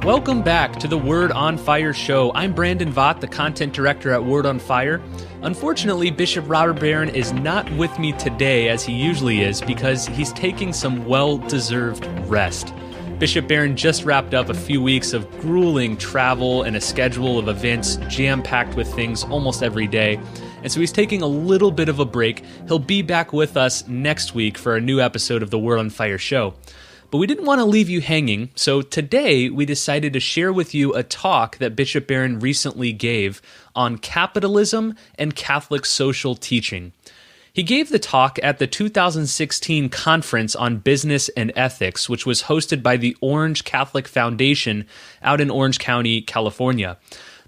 Welcome back to the Word on Fire show. I'm Brandon Vaught, the content director at Word on Fire. Unfortunately, Bishop Robert Barron is not with me today as he usually is because he's taking some well-deserved rest. Bishop Barron just wrapped up a few weeks of grueling travel and a schedule of events jam-packed with things almost every day. And so he's taking a little bit of a break. He'll be back with us next week for a new episode of the Word on Fire show. But we didn't want to leave you hanging, so today we decided to share with you a talk that Bishop Barron recently gave on capitalism and Catholic social teaching. He gave the talk at the 2016 Conference on Business and Ethics, which was hosted by the Orange Catholic Foundation out in Orange County, California.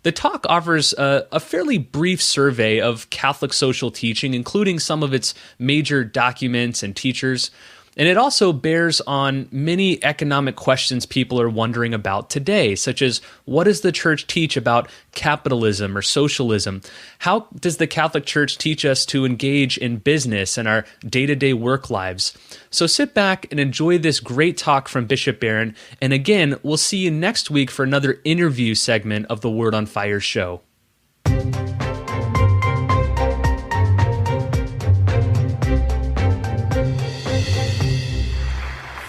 The talk offers a fairly brief survey of Catholic social teaching, including some of its major documents and teachers. And it also bears on many economic questions people are wondering about today, such as what does the church teach about capitalism or socialism? How does the Catholic Church teach us to engage in business and our day-to-day work lives? So sit back and enjoy this great talk from Bishop Barron. And again, we'll see you next week for another interview segment of the Word on Fire show.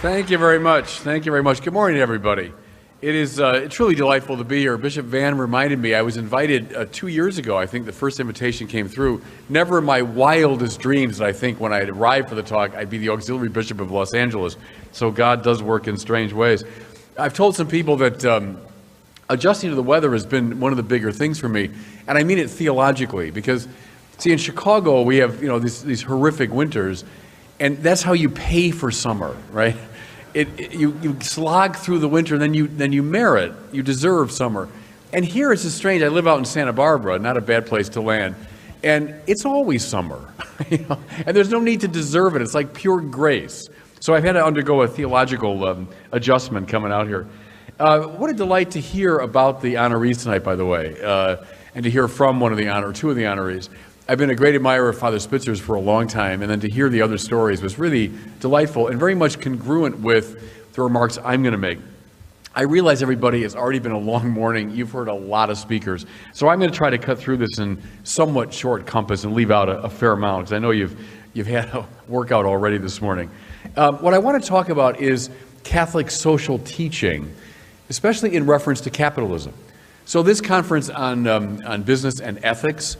Thank you very much. Thank you very much. Good morning, everybody. It's truly delightful to be here. Bishop Van reminded me I was invited 2 years ago. I think the first invitation came through. Never in my wildest dreams did I think when I had arrived for the talk I'd be the auxiliary bishop of Los Angeles. So God does work in strange ways. I've told some people that adjusting to the weather has been one of the bigger things for me, and I mean it theologically because, see, in Chicago we have these horrific winters, and that's how you pay for summer, right? You slog through the winter, and then you merit, you deserve summer. And here it's just strange. I live out in Santa Barbara, not a bad place to land, and it's always summer, and there's no need to deserve it. It's like pure grace. So I've had to undergo a theological adjustment coming out here. What a delight to hear about the honorees tonight, by the way, and to hear from two of the honorees. I've been a great admirer of Father Spitzer's for a long time, and then to hear the other stories was really delightful and very much congruent with the remarks I'm going to make. I realize everybody, it's already been a long morning. You've heard a lot of speakers. So I'm going to try to cut through this in somewhat short compass and leave out a fair amount, because I know you've had a workout already this morning. What I want to talk about is Catholic social teaching, especially in reference to capitalism. So this conference on business and ethics,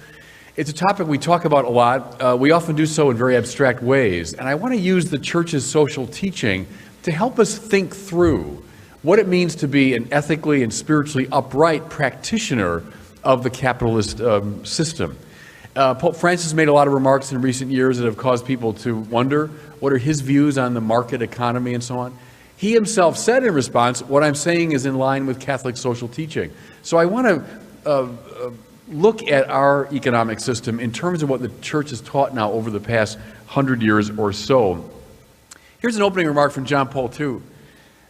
it's a topic we talk about a lot. We often do so in very abstract ways. And I want to use the church's social teaching to help us think through what it means to be an ethically and spiritually upright practitioner of the capitalist system. Pope Francis made a lot of remarks in recent years that have caused people to wonder what are his views on the market economy and so on. He himself said in response, what I'm saying is in line with Catholic social teaching. So I want to look at our economic system in terms of what the church has taught now over the past 100 years or so. Here's an opening remark from John Paul II.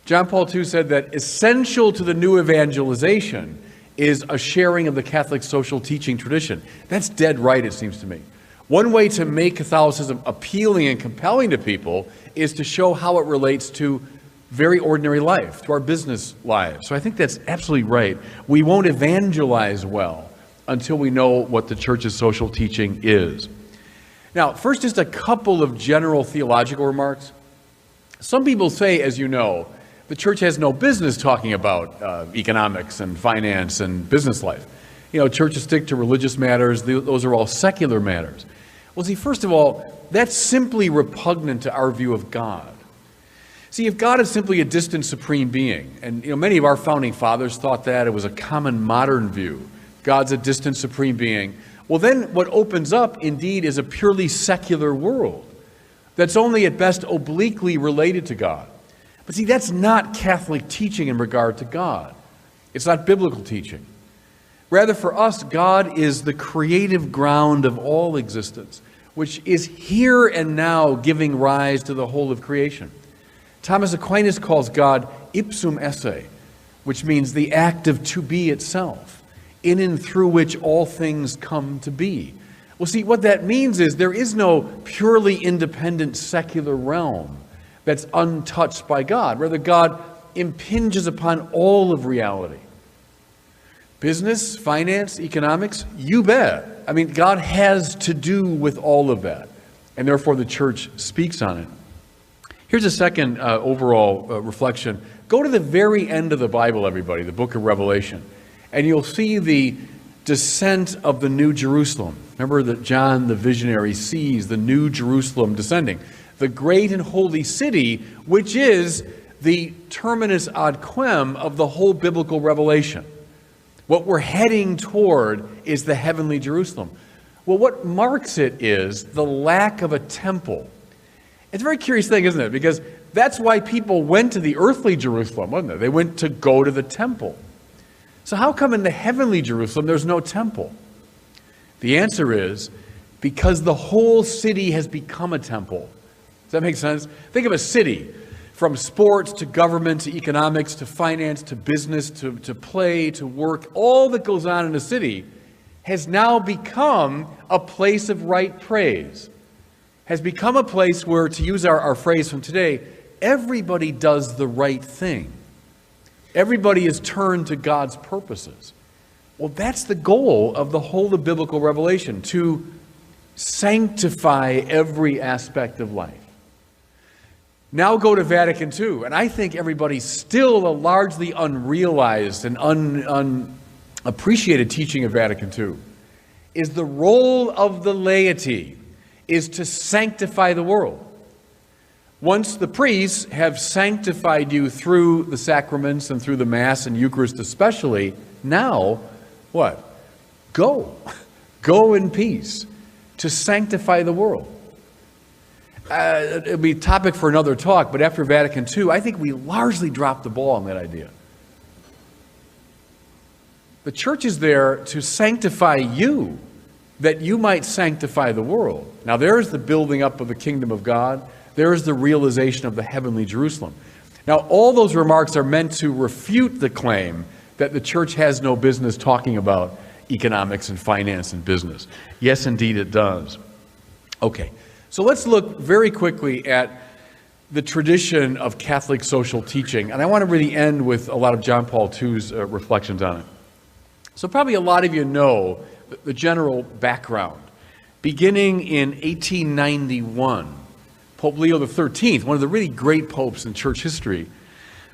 John Paul II said that essential to the new evangelization is a sharing of the Catholic social teaching tradition. That's dead right, it seems to me. One way to make Catholicism appealing and compelling to people is to show how it relates to very ordinary life, to our business lives. So I think that's absolutely right. We won't evangelize well until we know what the church's social teaching is. Now, first, just a couple of general theological remarks. Some people say, as you know, the church has no business talking about economics and finance and business life. Churches stick to religious matters. Those are all secular matters. Well, see, first of all, that's simply repugnant to our view of God. See, if God is simply a distant supreme being, and many of our founding fathers thought that, it was a common modern view, God's a distant supreme being, well then what opens up indeed is a purely secular world that's only at best obliquely related to God. But see, that's not Catholic teaching in regard to God. It's not biblical teaching. Rather, for us, God is the creative ground of all existence, which is here and now giving rise to the whole of creation. Thomas Aquinas calls God ipsum esse, which means the act of to be itself, in and through which all things come to be. Well, see, what that means is there is no purely independent secular realm that's untouched by God. Rather, God impinges upon all of reality. Business, finance, economics, you bet. I mean, God has to do with all of that, and therefore the church speaks on it. Here's a second overall reflection. Go to the very end of the Bible, everybody, the book of Revelation, and you'll see the descent of the New Jerusalem. Remember that John, the visionary, sees the New Jerusalem descending, the great and holy city, which is the terminus ad quem of the whole biblical revelation. What we're heading toward is the heavenly Jerusalem. Well, what marks it is the lack of a temple. It's a very curious thing, isn't it? Because that's why people went to the earthly Jerusalem, wasn't it? They went to go to the temple. So how come in the heavenly Jerusalem there's no temple? The answer is because the whole city has become a temple. Does that make sense? Think of a city, from sports to government to economics to finance to business to play to work. All that goes on in a city has now become a place of right praise, has become a place where, to use our phrase from today, everybody does the right thing. Everybody is turned to God's purposes. Well, that's the goal of the whole of biblical revelation, to sanctify every aspect of life. Now go to Vatican II, and I think everybody's still a largely unrealized and unappreciated teaching of Vatican II is the role of the laity is to sanctify the world. Once the priests have sanctified you through the sacraments and through the Mass and Eucharist especially, now, what? Go. Go in peace to sanctify the world. It'll be a topic for another talk, but after Vatican II, I think we largely dropped the ball on that idea. The church is there to sanctify you, that you might sanctify the world. Now, there's the building up of the kingdom of God. There is the realization of the heavenly Jerusalem. Now, all those remarks are meant to refute the claim that the church has no business talking about economics and finance and business. Yes, indeed, it does. Okay, so let's look very quickly at the tradition of Catholic social teaching. And I want to really end with a lot of John Paul II's reflections on it. So probably a lot of you know the general background. Beginning in 1891, Pope Leo XIII, one of the really great popes in church history,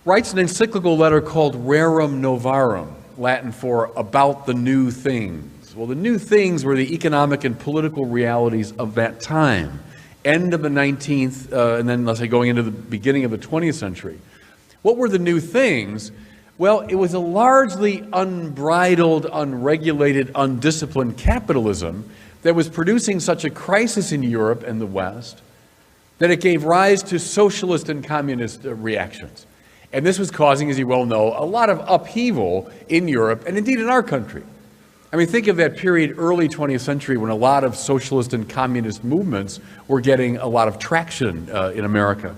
writes an encyclical letter called Rerum Novarum, Latin for about the new things. Well, the new things were the economic and political realities of that time, end of the 19th, and then let's say going into the beginning of the 20th century. What were the new things? Well, it was a largely unbridled, unregulated, undisciplined capitalism that was producing such a crisis in Europe and the West that it gave rise to socialist and communist reactions. And this was causing, as you well know, a lot of upheaval in Europe and indeed in our country. I mean, think of that period, early 20th century, when a lot of socialist and communist movements were getting a lot of traction in America.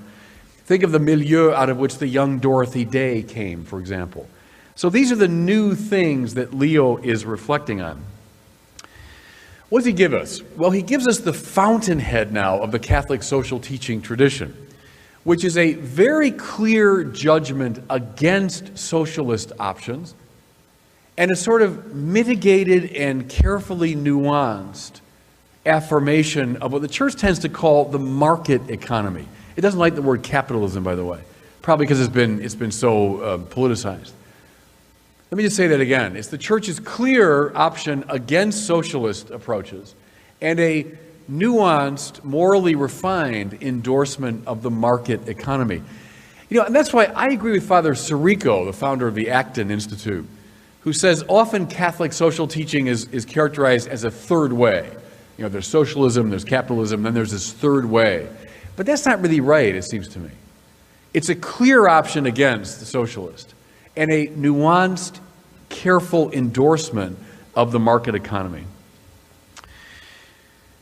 Think of the milieu out of which the young Dorothy Day came, for example. So these are the new things that Leo is reflecting on. What does he give us? Well, he gives us the fountainhead now of the Catholic social teaching tradition, which is a very clear judgment against socialist options and a sort of mitigated and carefully nuanced affirmation of what the church tends to call the market economy. It doesn't like the word capitalism, by the way, probably because it's been so politicized. Let me just say that again. It's the church's clear option against socialist approaches and a nuanced, morally refined endorsement of the market economy. You know, and that's why I agree with Father Sirico, the founder of the Acton Institute, who says often Catholic social teaching is characterized as a third way. You know, there's socialism, there's capitalism, then there's this third way. But that's not really right, it seems to me. It's a clear option against the socialist and a nuanced, careful endorsement of the market economy.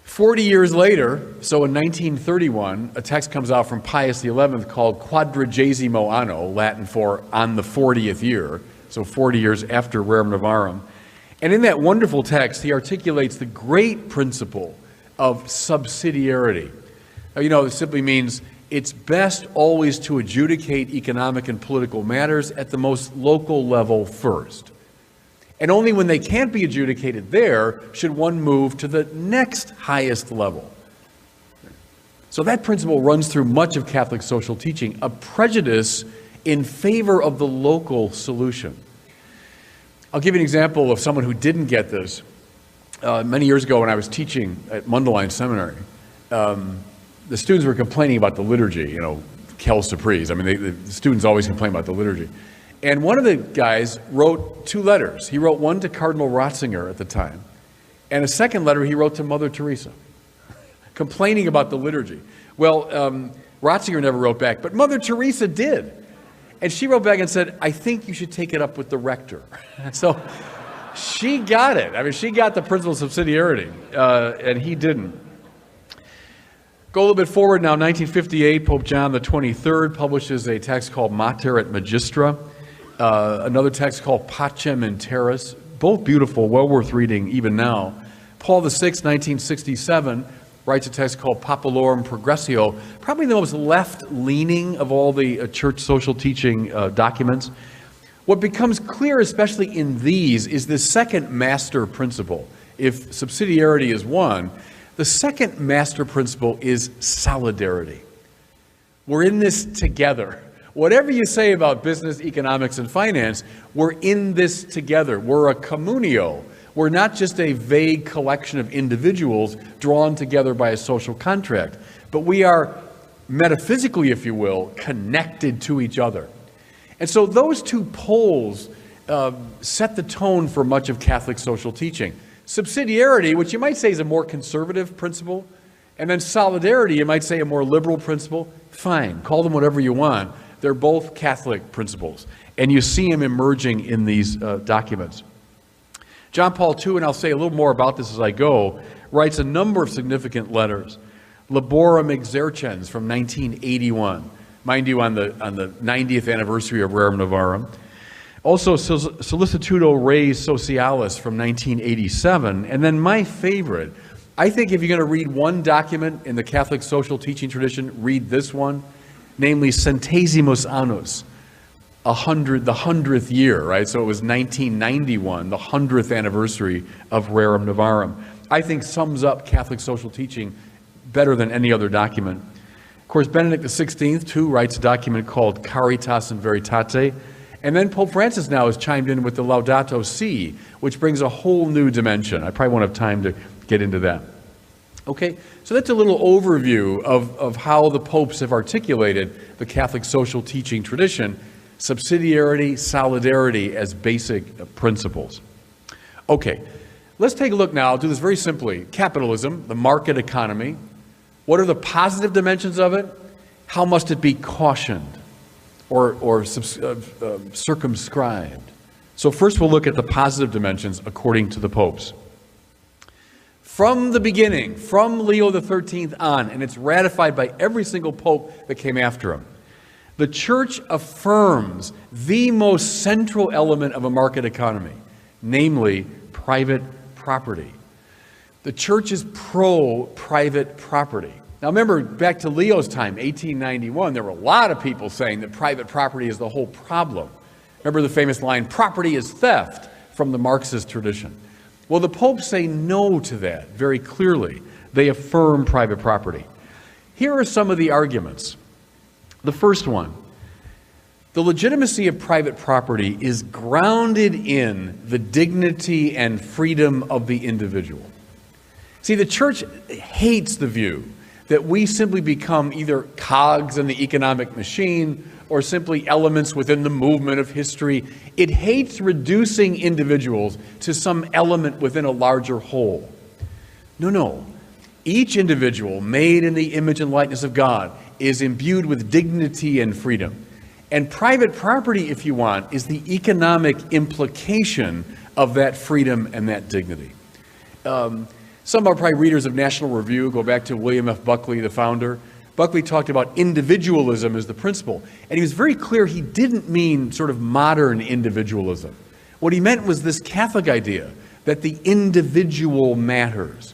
40 years later, so in 1931, a text comes out from Pius XI called Quadragesimo Anno, Latin for on the 40th year, so 40 years after Rerum Novarum. And in that wonderful text, he articulates the great principle of subsidiarity. You know, it simply means it's best always to adjudicate economic and political matters at the most local level first. And only when they can't be adjudicated there should one move to the next highest level. So that principle runs through much of Catholic social teaching, a prejudice in favor of the local solution. I'll give you an example of someone who didn't get this. Many years ago when I was teaching at Mundelein Seminary, the students were complaining about the liturgy, Kel Surprise. I mean, the students always complain about the liturgy. And one of the guys wrote 2 letters. He wrote one to Cardinal Ratzinger at the time, and a second letter he wrote to Mother Teresa, complaining about the liturgy. Well, Ratzinger never wrote back, but Mother Teresa did. And she wrote back and said, I think you should take it up with the rector. So she got it. I mean, she got the principle of subsidiarity, and he didn't. Go a little bit forward now. 1958, Pope John the 23rd publishes a text called Mater et Magistra, another text called Pacem in Terris, both beautiful, well worth reading even now. Paul VI, 1967, writes a text called Populorum Progressio, probably the most left-leaning of all the church social teaching documents. What becomes clear, especially in these, is the second master principle. If subsidiarity is one, the second master principle is solidarity. We're in this together. Whatever you say about business, economics, and finance, we're in this together. We're a communio. We're not just a vague collection of individuals drawn together by a social contract, but we are metaphysically, if you will, connected to each other. And so those 2 poles set the tone for much of Catholic social teaching. Subsidiarity, which you might say is a more conservative principle, and then solidarity, you might say a more liberal principle. Fine, call them whatever you want. They're both Catholic principles, and you see them emerging in these documents. John Paul II, and I'll say a little more about this as I go, writes a number of significant letters. Laborem Exercens from 1981, mind you, on the 90th anniversary of Rerum Novarum. Also, Solicitudo Res Socialis from 1987. And then my favorite, I think if you're going to read one document in the Catholic social teaching tradition, read this one, namely Centesimus Annus, the 100th year, right? So it was 1991, the 100th anniversary of Rerum Novarum. I think sums up Catholic social teaching better than any other document. Of course, Benedict XVI, too, writes a document called Caritas in Veritate. And then Pope Francis now has chimed in with the Laudato Si, which brings a whole new dimension. I probably won't have time to get into that. Okay, so that's a little overview of how the popes have articulated the Catholic social teaching tradition, subsidiarity, solidarity as basic principles. Okay, let's take a look now. I'll do this very simply. Capitalism, the market economy. What are the positive dimensions of it? How must it be cautioned or circumscribed? So first we'll look at the positive dimensions according to the popes. From the beginning, from Leo XIII on, and it's ratified by every single pope that came after him, the Church affirms the most central element of a market economy, namely private property. The Church is pro-private property. Now remember, back to Leo's time, 1891, there were a lot of people saying that private property is the whole problem. Remember the famous line, property is theft, from the Marxist tradition. Well, the popes say no to that very clearly. They affirm private property. Here are some of the arguments. The first one, the legitimacy of private property is grounded in the dignity and freedom of the individual. See, the Church hates the view that we simply become either cogs in the economic machine or simply elements within the movement of history. It hates reducing individuals to some element within a larger whole. No. Each individual made in the image and likeness of God is imbued with dignity and freedom. And private property, if you want, is the economic implication of that freedom and that dignity. Some are probably readers of National Review. Go back to William F. Buckley, the founder. Buckley talked about individualism as the principle. And he was very clear he didn't mean sort of modern individualism. What he meant was this Catholic idea that the individual matters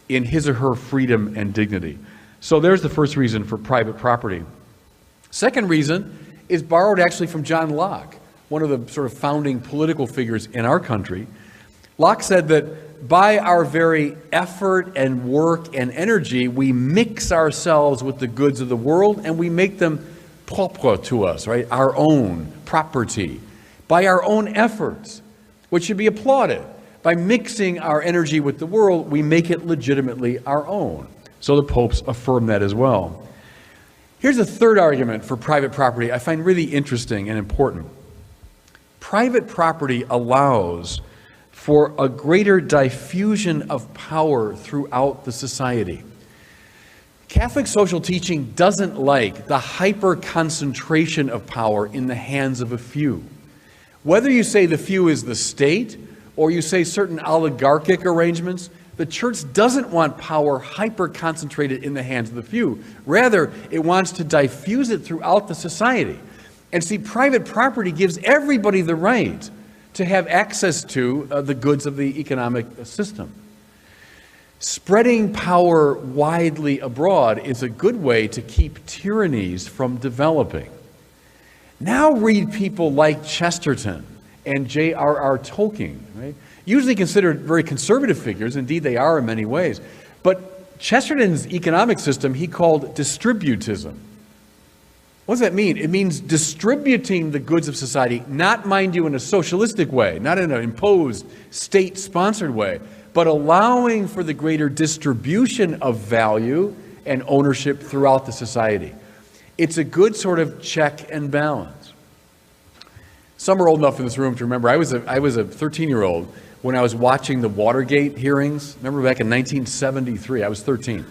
in his or her freedom and dignity. So there's the first reason for private property. Second reason is borrowed actually from John Locke, one of the sort of founding political figures in our country. Locke said that by our very effort and work and energy, we mix ourselves with the goods of the world and we make them propre to us, right? Our own property. By our own efforts, which should be applauded. By mixing our energy with the world, we make it legitimately our own. So the popes affirm that as well. Here's a third argument for private property I find really interesting and important. Private property allows for a greater diffusion of power throughout the society. Catholic social teaching doesn't like the hyper-concentration of power in the hands of a few. Whether you say the few is the state, or you say certain oligarchic arrangements, the church doesn't want power hyper-concentrated in the hands of the few. Rather, it wants to diffuse it throughout the society. And see, private property gives everybody the right to have access to the goods of the economic system. Spreading power widely abroad is a good way to keep tyrannies from developing. Now read people like Chesterton and J.R.R. Tolkien, right? Usually considered very conservative figures, indeed they are in many ways, but Chesterton's economic system he called distributism. What does that mean? It means distributing the goods of society, not, mind you, in a socialistic way, not in an imposed, state-sponsored way, but allowing for the greater distribution of value and ownership throughout the society. It's a good sort of check and balance. Some are old enough in this room to remember I was a 13-year-old when I was watching the Watergate hearings. Remember back in 1973, I was 13.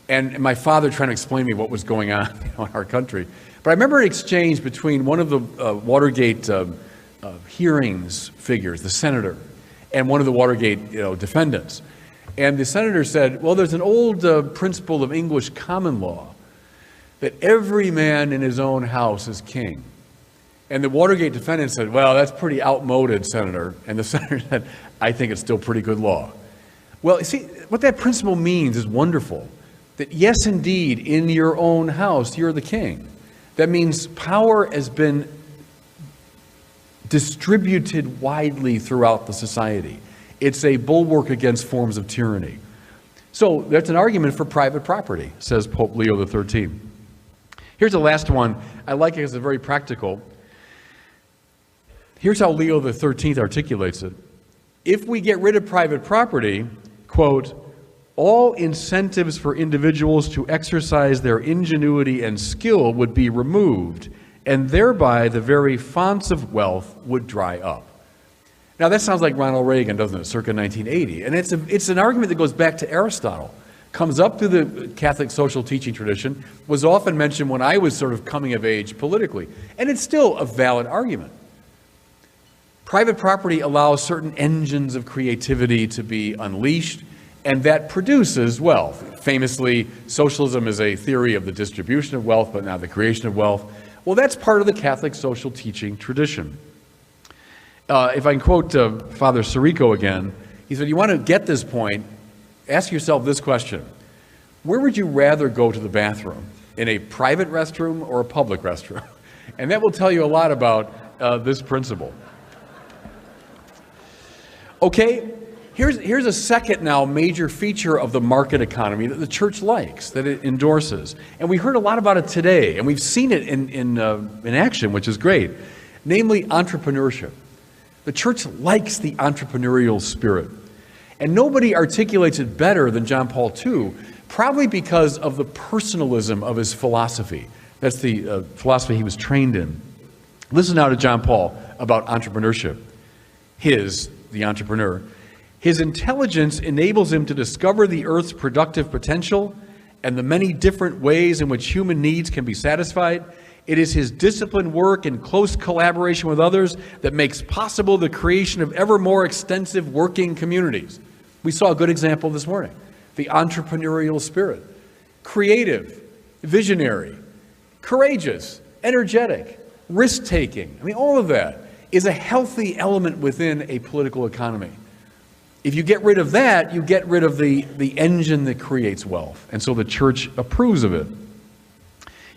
And my father trying to explain to me what was going on in our country. But I remember an exchange between one of the Watergate hearings figures, the senator, and one of the Watergate defendants. And the senator said, well, there's an old principle of English common law that every man in his own house is king. And the Watergate defendant said, well, that's pretty outmoded, Senator. And the senator said, I think it's still pretty good law. Well, see, what that principle means is wonderful. That yes, indeed, in your own house, you're the king. That means power has been distributed widely throughout the society. It's a bulwark against forms of tyranny. So that's an argument for private property, says Pope Leo XIII. Here's the last one. I like it because it's very practical. Here's how Leo XIII articulates it. If we get rid of private property, quote, all incentives for individuals to exercise their ingenuity and skill would be removed, and thereby the very fonts of wealth would dry up. Now that sounds like Ronald Reagan, doesn't it, circa 1980? And it's an argument that goes back to Aristotle, comes up through the Catholic social teaching tradition, was often mentioned when I was sort of coming of age politically, and it's still a valid argument. Private property allows certain engines of creativity to be unleashed, and that produces wealth. Famously, socialism is a theory of the distribution of wealth, but not the creation of wealth. Well, that's part of the Catholic social teaching tradition. If I can quote Father Sirico again, he said, you want to get this point, ask yourself this question. Where would you rather go to the bathroom? In a private restroom or a public restroom? And that will tell you a lot about this principle. Okay, here's a second now major feature of the market economy that the church likes, that it endorses. And we heard a lot about it today, and we've seen it in action, which is great, namely entrepreneurship. The church likes the entrepreneurial spirit. And nobody articulates it better than John Paul II, probably because of the personalism of his philosophy. That's the philosophy he was trained in. Listen now to John Paul about entrepreneurship. The entrepreneur, his intelligence enables him to discover the earth's productive potential and the many different ways in which human needs can be satisfied. It is his disciplined work in close collaboration with others that makes possible the creation of ever more extensive working communities. We saw a good example this morning. The entrepreneurial spirit. Creative, visionary, courageous, energetic, risk-taking. I mean, all of that is a healthy element within a political economy. If you get rid of that, you get rid of the engine that creates wealth. And so the church approves of it.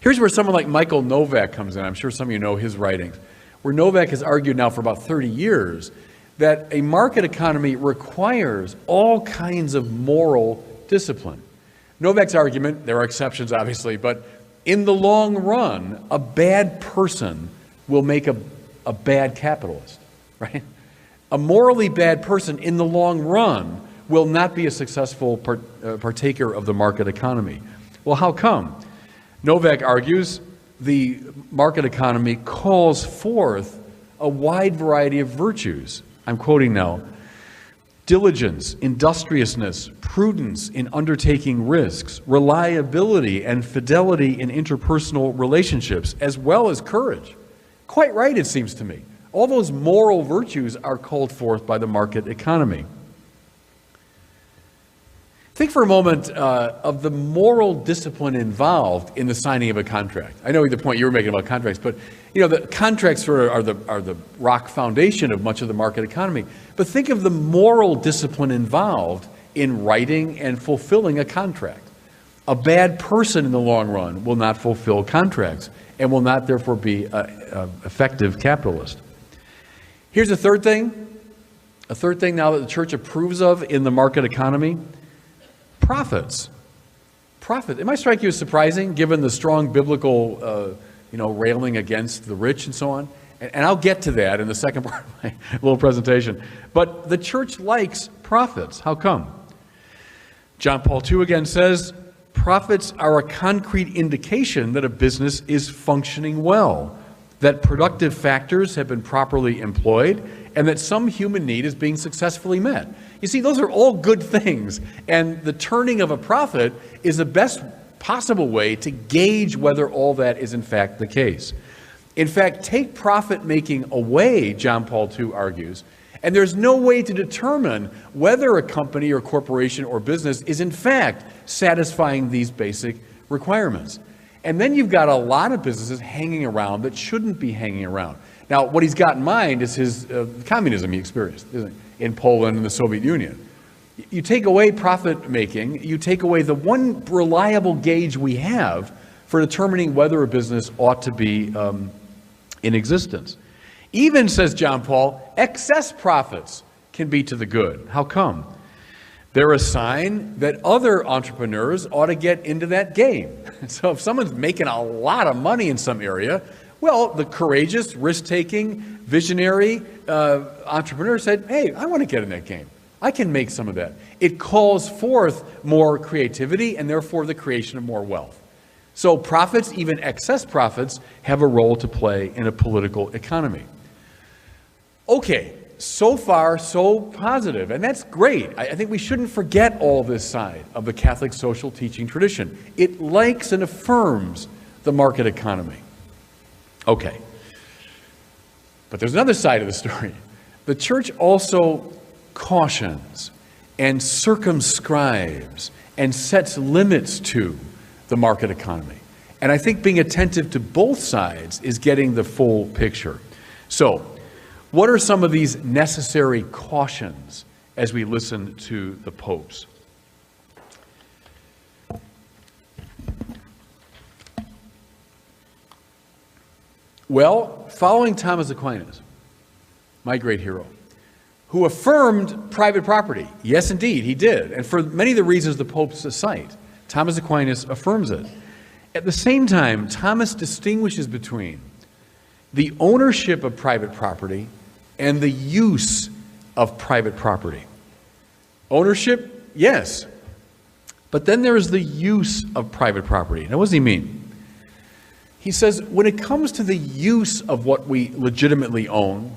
Here's where someone like Michael Novak comes in. I'm sure some of you know his writings, where Novak has argued now for about 30 years that a market economy requires all kinds of moral discipline. Novak's argument, there are exceptions obviously, but in the long run, a bad person will make a bad capitalist, right? A morally bad person in the long run will not be a successful partaker of the market economy. Well, how come? Novak argues the market economy calls forth a wide variety of virtues. I'm quoting now: diligence, industriousness, prudence in undertaking risks, reliability and fidelity in interpersonal relationships, as well as courage. Quite right, it seems to me. All those moral virtues are called forth by the market economy. Think for a moment of the moral discipline involved in the signing of a contract. I know the point you were making about contracts, but you know, the contracts sort of are the rock foundation of much of the market economy. But think of the moral discipline involved in writing and fulfilling a contract. A bad person in the long run will not fulfill contracts and will not therefore be an effective capitalist. Here's a third thing now that the church approves of in the market economy: profits. Profit. It might strike you as surprising given the strong biblical railing against the rich and so on. And I'll get to that in the second part of my little presentation. But the church likes profits. How come? John Paul II again says, profits are a concrete indication that a business is functioning well, that productive factors have been properly employed, and that some human need is being successfully met. You see, those are all good things, and the turning of a profit is the best possible way to gauge whether all that is in fact the case. In fact, take profit-making away, John Paul II argues, and there's no way to determine whether a company or corporation or business is in fact satisfying these basic requirements. And then you've got a lot of businesses hanging around that shouldn't be hanging around. Now, what he's got in mind is his communism he experienced in Poland and the Soviet Union. You take away profit-making, you take away the one reliable gauge we have for determining whether a business ought to be in existence. Even, says John Paul, excess profits can be to the good. How come? They're a sign that other entrepreneurs ought to get into that game. So if someone's making a lot of money in some area, well, the courageous, risk-taking, visionary entrepreneur said, hey, I want to get in that game. I can make some of that. It calls forth more creativity and therefore the creation of more wealth. So profits, even excess profits, have a role to play in a political economy. Okay, so far so positive, and that's great. I think we shouldn't forget all this side of the Catholic social teaching tradition. It likes and affirms the market economy. Okay, but there's another side of the story. The church also cautions and circumscribes and sets limits to the market economy. And I think being attentive to both sides is getting the full picture. So, what are some of these necessary cautions as we listen to the popes? Well, following Thomas Aquinas, my great hero, who affirmed private property. Yes, indeed, he did. And for many of the reasons the popes cite, Thomas Aquinas affirms it. At the same time, Thomas distinguishes between the ownership of private property and the use of private property. Ownership, yes. But then there is the use of private property. Now, what does he mean? He says, when it comes to the use of what we legitimately own,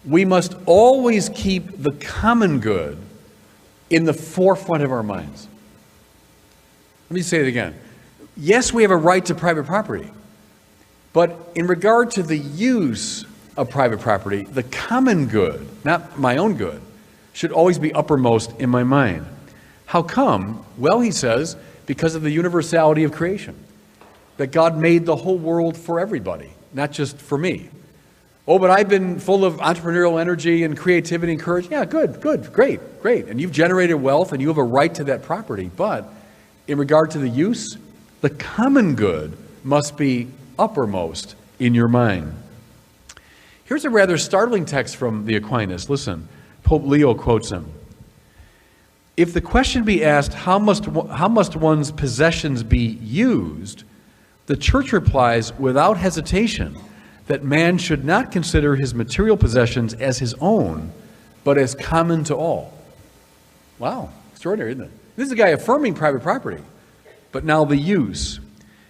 we must always keep the common good in the forefront of our minds. Let me say it again. Yes, we have a right to private property, but in regard to the use of private property, the common good, not my own good, should always be uppermost in my mind. How come? Well, he says, because of the universality of creation, that God made the whole world for everybody, not just for me. Oh, but I've been full of entrepreneurial energy and creativity and courage. Yeah, good, great. And you've generated wealth and you have a right to that property. But in regard to the use, the common good must be uppermost in your mind. Here's a rather startling text from the Aquinas. Listen, Pope Leo quotes him. If the question be asked, how must one's possessions be used? The Church replies without hesitation that man should not consider his material possessions as his own, but as common to all. Wow, extraordinary, isn't it? This is a guy affirming private property. But now the use.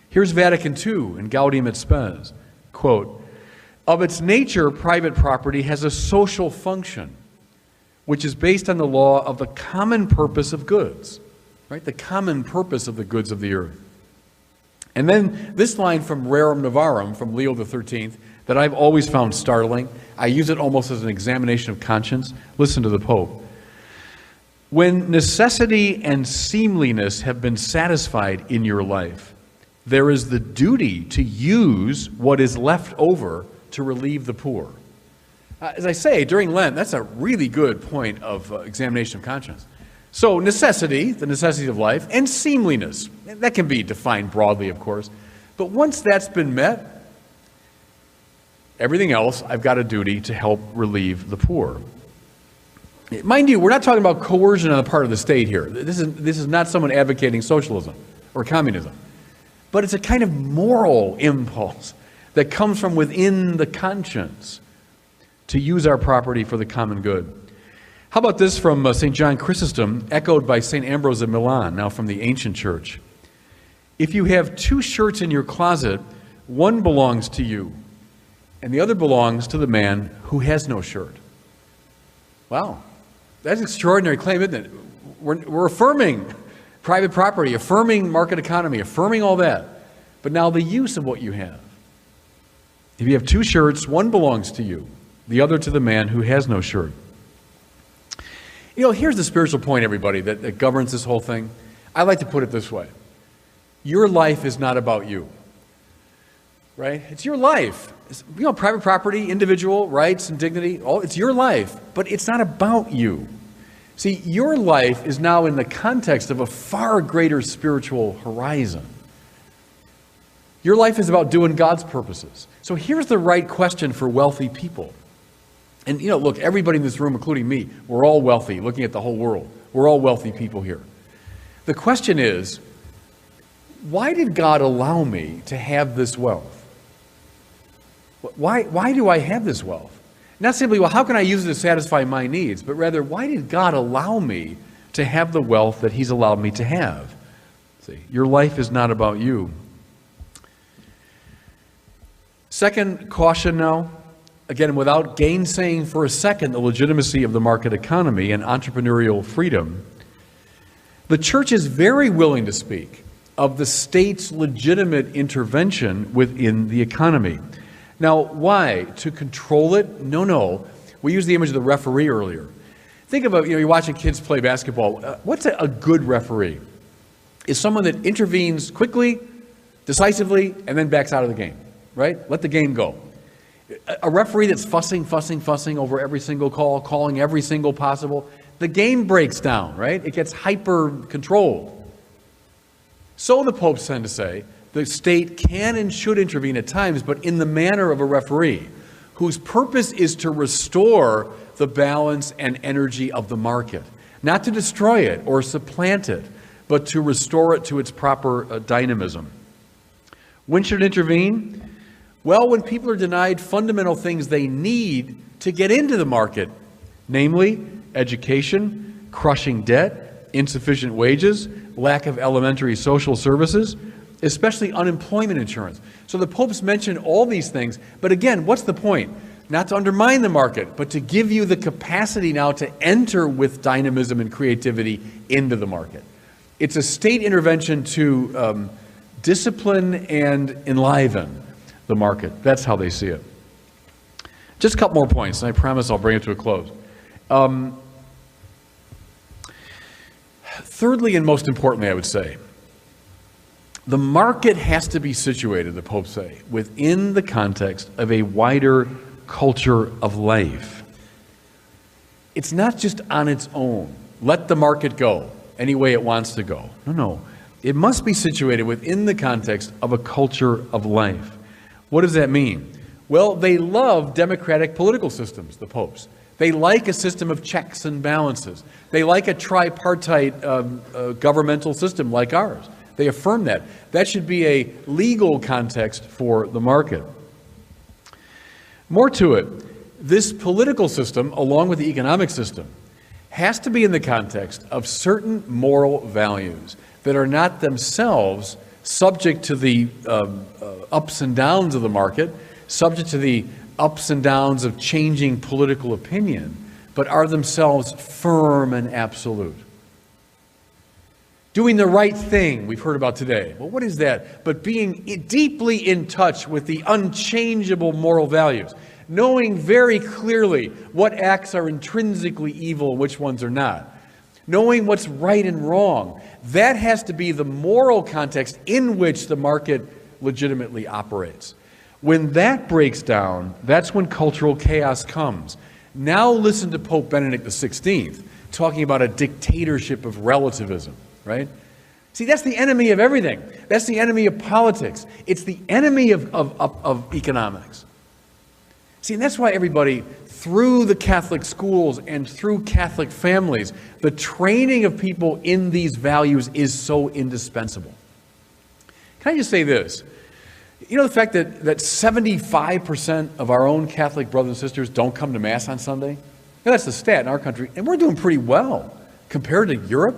Here's Vatican II in Gaudium et Spes. Quote, of its nature, private property has a social function, which is based on the law of the common purpose of goods, right? The common purpose of the goods of the earth. And then this line from Rerum Novarum, from Leo XIII, that I've always found startling. I use it almost as an examination of conscience. Listen to the Pope. When necessity and seemliness have been satisfied in your life, there is the duty to use what is left over to relieve the poor. As I say, during Lent, that's a really good point of examination of conscience. So necessity, the necessities of life, and seemliness. That can be defined broadly, of course. But once that's been met, everything else, I've got a duty to help relieve the poor. Mind you, we're not talking about coercion on the part of the state here. This is not someone advocating socialism or communism. But it's a kind of moral impulse that comes from within the conscience to use our property for the common good. How about this from St. John Chrysostom, echoed by St. Ambrose of Milan, now from the ancient church. If you have two shirts in your closet, one belongs to you, and the other belongs to the man who has no shirt. Wow, that's an extraordinary claim, isn't it? We're affirming private property, affirming market economy, affirming all that. But now the use of what you have. If you have two shirts, one belongs to you, the other to the man who has no shirt. You know, here's the spiritual point, everybody, that governs this whole thing. I like to put it this way. Your life is not about you, right? It's your life. It's, private property, individual rights and dignity, it's your life, but it's not about you. See, your life is now in the context of a far greater spiritual horizon. Your life is about doing God's purposes. So here's the right question for wealthy people. And, look, everybody in this room, including me, we're all wealthy, looking at the whole world. We're all wealthy people here. The question is, why did God allow me to have this wealth? Why do I have this wealth? Not simply, well, how can I use it to satisfy my needs, but rather, why did God allow me to have the wealth that He's allowed me to have? See, your life is not about you. Second caution now. Again, without gainsaying for a second the legitimacy of the market economy and entrepreneurial freedom, the Church is very willing to speak of the state's legitimate intervention within the economy. Now, why? To control it? No. We used the image of the referee earlier. Think about, you're watching kids play basketball. What's a good referee? Is someone that intervenes quickly, decisively, and then backs out of the game, right? Let the game go. A referee that's fussing over every single call, calling every single possible, the game breaks down, right? It gets hyper-controlled. So the popes tend to say, the state can and should intervene at times, but in the manner of a referee, whose purpose is to restore the balance and energy of the market. Not to destroy it or supplant it, but to restore it to its proper dynamism. When should it intervene? Well, when people are denied fundamental things they need to get into the market, namely education, crushing debt, insufficient wages, lack of elementary social services, especially unemployment insurance. So the popes mention all these things, but again, what's the point? Not to undermine the market, but to give you the capacity now to enter with dynamism and creativity into the market. It's a state intervention to discipline and enliven the market. That's how they see it. Just a couple more points, and I promise I'll bring it to a close. Thirdly, and most importantly, I would say, the market has to be situated, the popes say, within the context of a wider culture of life. It's not just on its own. Let the market go any way it wants to go. No. It must be situated within the context of a culture of life. What does that mean? Well, they love democratic political systems, the popes. They like a system of checks and balances. They like a tripartite governmental system like ours. They affirm that. That should be a legal context for the market. More to it, this political system, along with the economic system, has to be in the context of certain moral values that are not themselves subject to the ups and downs of the market, subject to the ups and downs of changing political opinion, but are themselves firm and absolute. Doing the right thing, we've heard about today. Well, what is that? But being deeply in touch with the unchangeable moral values, knowing very clearly what acts are intrinsically evil and which ones are not, knowing what's right and wrong. That has to be the moral context in which the market legitimately operates. When that breaks down, that's when cultural chaos comes. Now listen to Pope Benedict XVI talking about a dictatorship of relativism, right? See, that's the enemy of everything. That's the enemy of politics. It's the enemy of economics. See, and that's why everybody, through the Catholic schools and through Catholic families, the training of people in these values is so indispensable. Can I just say this? You know the fact that 75% of our own Catholic brothers and sisters don't come to Mass on Sunday? Now, that's the stat in our country, and we're doing pretty well compared to Europe.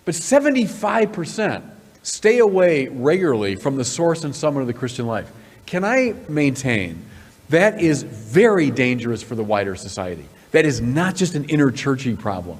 But 75% stay away regularly from the source and summit of the Christian life. Can I maintain that is very dangerous for the wider society? That is not just an inner-churchy problem.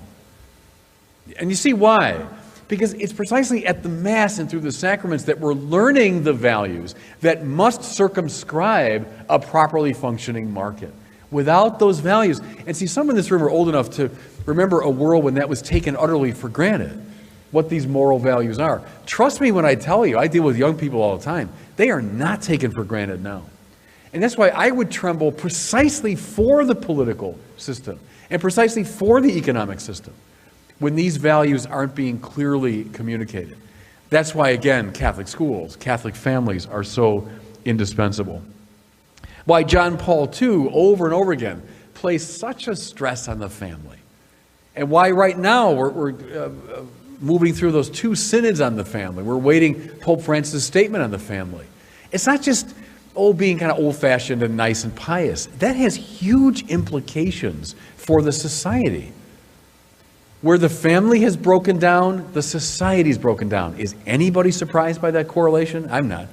And you see why? Because it's precisely at the Mass and through the sacraments that we're learning the values that must circumscribe a properly functioning market. Without those values, and see, some in this room are old enough to remember a world when that was taken utterly for granted, what these moral values are. Trust me when I tell you, I deal with young people all the time, they are not taken for granted now. And that's why I would tremble precisely for the political system and precisely for the economic system when these values aren't being clearly communicated. That's why, again, Catholic schools, Catholic families are so indispensable. Why John Paul II, over and over again, placed such a stress on the family. And why right now we're moving through those two synods on the family. We're waiting Pope Francis' statement on the family. It's not just being kind of old-fashioned and nice and pious. That has huge implications for the society. Where the family has broken down, the society's broken down. Is anybody surprised by that correlation? I'm not.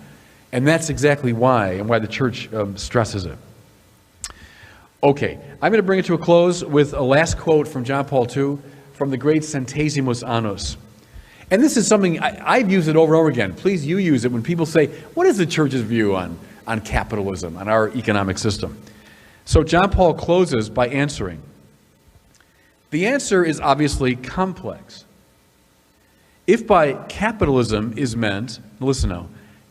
And that's exactly why, and why the church stresses it. Okay, I'm going to bring it to a close with a last quote from John Paul II, from the great Centesimus Annus. And this is something, I've used it over and over again. Please, you use it when people say, what is the church's view on capitalism, on our economic system? So John Paul closes by answering. The answer is obviously complex. If by capitalism is meant, listen now,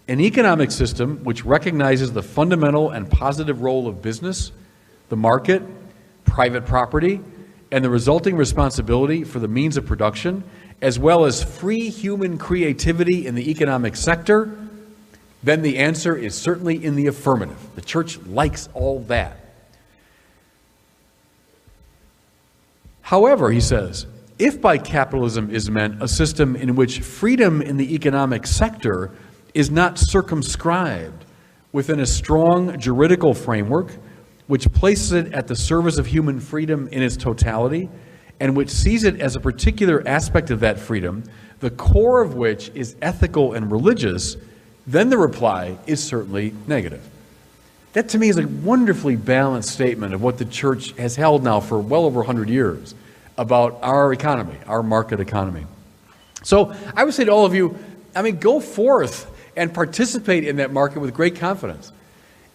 an economic system which recognizes the fundamental and positive role of business, the market, private property, and the resulting responsibility for the means of production, as well as free human creativity in the economic sector, then the answer is certainly in the affirmative. The church likes all that. However, he says, if by capitalism is meant a system in which freedom in the economic sector is not circumscribed within a strong juridical framework, which places it at the service of human freedom in its totality, and which sees it as a particular aspect of that freedom, the core of which is ethical and religious, then the reply is certainly negative. That to me is a wonderfully balanced statement of what the church has held now for well over 100 years about our economy, our market economy. So I would say to all of you, go forth and participate in that market with great confidence.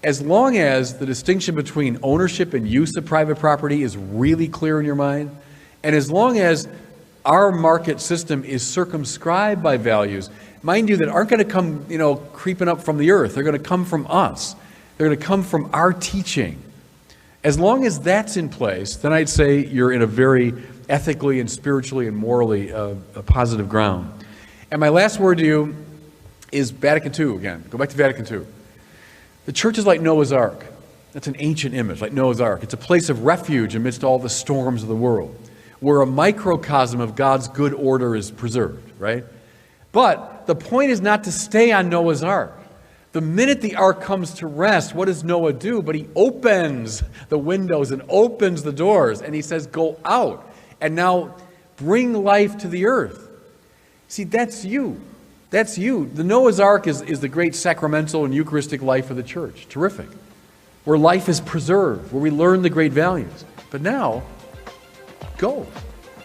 As long as the distinction between ownership and use of private property is really clear in your mind, and as long as our market system is circumscribed by values, mind you, that aren't going to come, creeping up from the earth. They're going to come from us. They're going to come from our teaching As long as that's in place, then I'd say you're in a very ethically and spiritually and morally positive ground. And my last word to you is Vatican II again. Go back to Vatican II. The church is like Noah's Ark. That's an ancient image, like Noah's Ark. It's a place of refuge amidst all the storms of the world, where a microcosm of God's good order is preserved, right? But the point is not to stay on Noah's Ark. The minute the ark comes to rest, what does Noah do? But he opens the windows and opens the doors, and he says, go out, and now bring life to the earth. See, that's you. That's you. The Noah's Ark is the great sacramental and Eucharistic life of the church. Terrific. Where life is preserved, where we learn the great values. But now, go.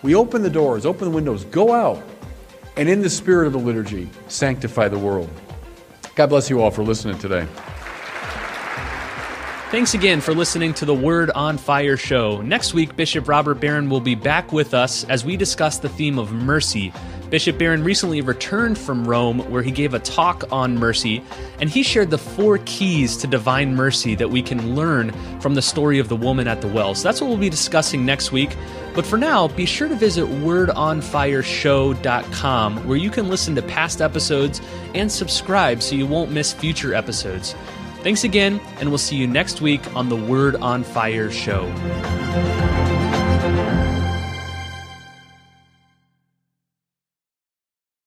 We open the doors, open the windows, go out, and in the spirit of the liturgy, sanctify the world. God bless you all for listening today. Thanks again for listening to the Word on Fire show. Next week, Bishop Robert Barron will be back with us as we discuss the theme of mercy. Bishop Barron recently returned from Rome, where he gave a talk on mercy, and he shared the 4 keys to divine mercy that we can learn from the story of the woman at the well. So that's what we'll be discussing next week. But for now, be sure to visit wordonfireshow.com, where you can listen to past episodes and subscribe so you won't miss future episodes. Thanks again, and we'll see you next week on the Word on Fire show.